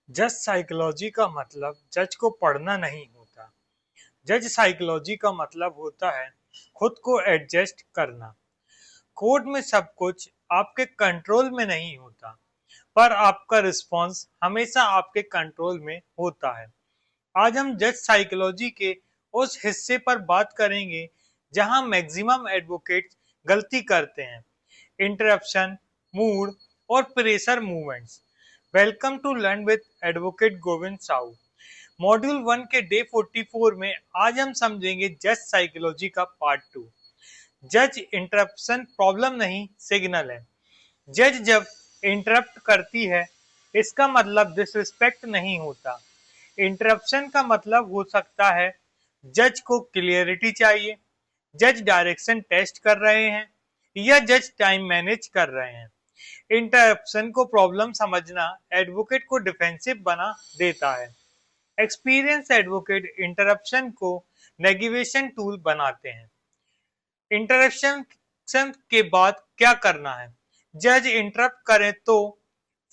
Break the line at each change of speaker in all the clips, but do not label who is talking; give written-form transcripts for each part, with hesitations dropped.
जज साइकोलॉजी का मतलब जज को पढ़ना नहीं होता। जज साइकोलॉजी का मतलब होता है खुद को एडजस्ट करना। कोर्ट में सब कुछ आपके कंट्रोल में नहीं होता, पर आपका रिस्पॉन्स हमेशा आपके कंट्रोल में होता है। आज हम जज साइकोलॉजी के उस हिस्से पर बात करेंगे जहां मैक्सिमम एडवोकेट्स गलती करते हैं: इंटरप्शन, मूड और pressure movements. Welcome to learn with advocate Govind Sahu. Module 1 के डे 44 में आज हम समझेंगे जज साइकोलॉजी का पार्ट 2। जज इंटरप्शन प्रॉब्लम नहीं, सिग्नल है। जज जब इंटरप्ट करती है, इसका मतलब डिसरिस्पेक्ट नहीं होता। इंटरप्शन का मतलब हो सकता है जज को क्लियरिटी चाहिए, जज डायरेक्शन टेस्ट कर रहे हैं, या जज टाइम मैनेज कर रहे हैं। इंटरप्शन को प्रॉब्लम समझना एडवोकेट को डिफेंसिव बना देता है। एक्सपीरियंस एडवोकेट इंटरप्शन को नेगोशिएशन टूल बनाते हैं। इंटरप्शन के बाद क्या करना है? जज इंटरप्ट करें तो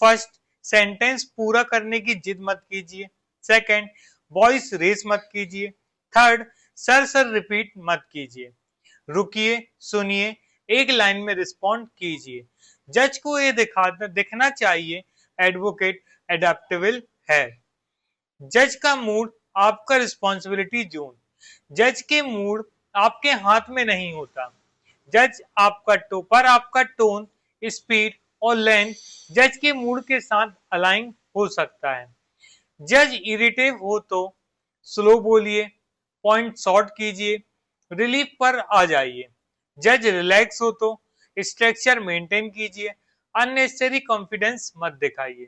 फर्स्ट, सेंटेंस पूरा करने की जिद मत कीजिए। सेकंड, वॉइस रेस मत कीजिए। थर्ड, सर सर रिपीट मत कीजिए। रुकिए, सुनिए, एक लाइन में रिस्पॉन्ड कीजिए। जज को ये दिखना चाहिए एडवोकेट एडेप्टेबल है। जज का मूड आपका रिस्पॉन्सिबिलिटी जोन। जज के मूड आपके हाथ में नहीं होता। जज आपका टोन, स्पीड और लेंथ जज के मूड के साथ अलाइन हो सकता है। जज इरिटेटिव हो तो स्लो बोलिए, पॉइंट शॉर्ट कीजिए, रिलीफ पर आ जाइए। जज रिलैक्स हो तो स्ट्रक्चर मेंटेन कीजिए, अननेसेसरी कॉन्फिडेंस मत दिखाइए।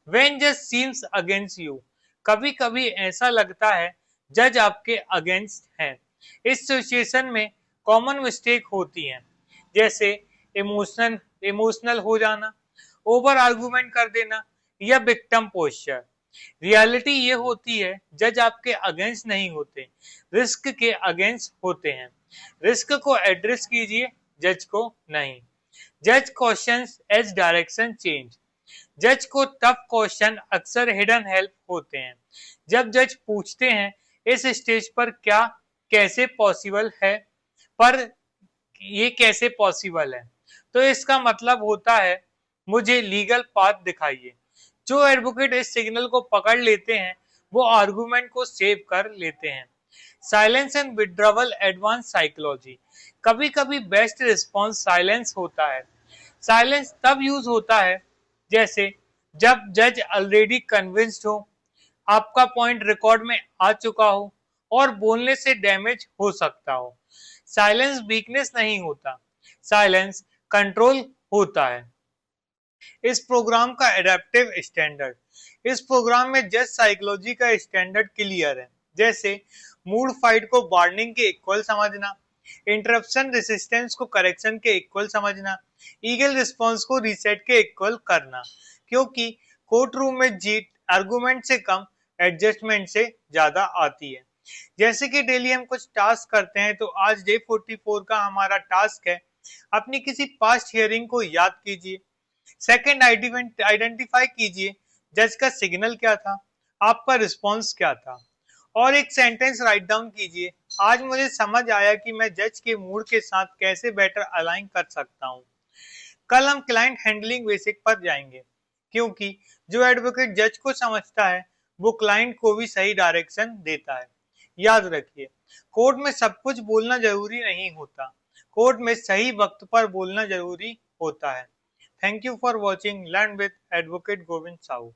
व्हेन जज सीम्स अगेंस्ट यू, कभी कभी ऐसा लगता है जज आपके अगेंस्ट हैं। इस सिचुएशन में कॉमन मिस्टेक होती हैं, जैसे इमोशनल हो जाना, ओवर आर्गुमेंट कर देना या विक्टिम पोस्चर। रियलिटी ये होती है जज आपके अगेंस्ट नहीं होते, रिस्क के अगेंस्ट होते हैं। रिस्क को एड्रेस कीजिए, जज को नहीं। जज क्वेश्चंस एज डायरेक्शन चेंज। जज को टफ क्वेश्चन अक्सर हिडन हेल्प होते हैं। जब जज पूछते हैं इस स्टेज पर क्या कैसे पॉसिबल है, पर ये कैसे पॉसिबल है, तो इसका मतलब होता है मुझे लीगल पाथ दिखाइए। जो एडवोकेट इस सिग्नल को पकड़ लेते हैं वो आर्गुमेंट को सेव कर लेते हैं। Silence and withdrawal advance psychology. कभी कभी बेस्ट रिस्पॉन्स साइलेंस होता है। साइलेंस तब यूज होता है जैसे जब जज ऑलरेडी कन्विंस्ड हो, आपका पॉइंट रिकॉर्ड में आ चुका हो और बोलने से डैमेज हो सकता हो। साइलेंस वीकनेस नहीं होता, साइलेंस कंट्रोल होता है। इस प्रोग्राम का एडेप्टिव स्टैंडर्ड। इस प्रोग्राम में जज साइकोलॉजी का स्टैंडर्ड क्लियर है, जैसे मूड फाइट को वार्निंग के इक्वल समझना, इंटरप्शन रेसिस्टेंस को करेक्शन के इक्वल समझना, ईगल रिस्पॉन्स को रीसेट के इक्वल करना, क्योंकि कोर्ट रूम में जीत आर्गुमेंट से कम एडजस्टमेंट से ज्यादा आती है। जैसे कि डेली हम कुछ टास्क करते हैं, तो आज डे 44 का हमारा टास्क है अपनी किसी पास्ट हियरिंग को याद कीजिए। सेकंड, आइडेंटिफाई कीजिए जज का सिग्नल क्या था, आपका रिस्पॉन्स क्या था, और एक सेंटेंस राइट डाउन कीजिए। आज मुझे समझ आया कि मैं जज के मूड के साथ कैसे बेटर अलाइन कर सकता हूँ। कल हम क्लाइंट हैंडलिंग बेसिक पर जाएंगे, क्योंकि जो एडवोकेट जज को समझता है वो क्लाइंट को भी सही डायरेक्शन देता है। याद रखिए, कोर्ट में सब कुछ बोलना जरूरी नहीं होता, कोर्ट में सही वक्त पर बोलना जरूरी होता है। Thank you for watching Learn with Advocate Govind Sahu.